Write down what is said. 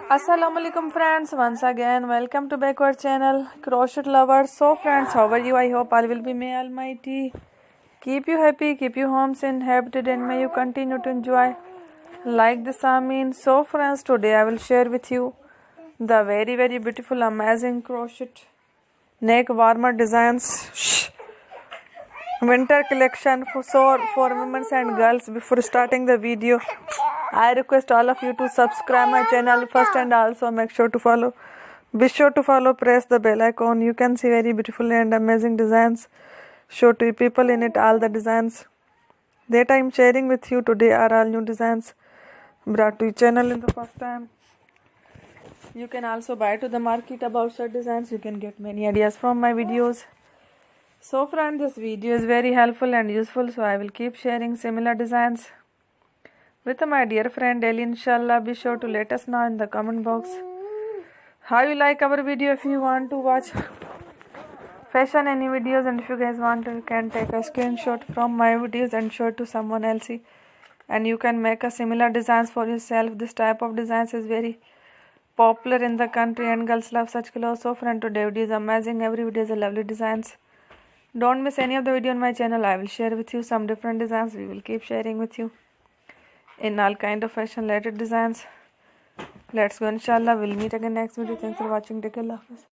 Assalamualaikum friends, once again welcome to back our channel Crochet Lovers. So friends, how are you? I hope all will be may Almighty keep you happy, keep you homes in happy, and may you continue to enjoy like this. Amin. So friends, today I will share with you the very beautiful amazing crochet neck warmer designs winter collection for women and girls. Before starting the video, I request all of you to subscribe my channel first and also make sure to follow. Be sure to follow, press the bell icon. You can see very beautiful and amazing designs. Show to people in it all the designs that I am sharing with you today are all new designs brought to your channel in the first time. You can also buy to the market about such designs. You can get many ideas from my videos. So friend, this video is very helpful and useful, so I will keep sharing similar designs with my dear friend daily, inshallah. Be sure to let us know in the comment box how you like our video. If you want to watch fashion any videos, and if you guys want to, you can take a screenshot from my videos and show it to someone else, and you can make a similar designs for yourself. This type of designs is very popular in the country and girls love such clothes. So friend, today video is amazing. Every video is a lovely designs. Don't miss any of the video on my channel. I will share with you some different designs. We will keep sharing with you in all kind of fashion related designs. Let's go, inshallah. We'll meet again next video. Thanks for watching. Take care. Allah Hafiz.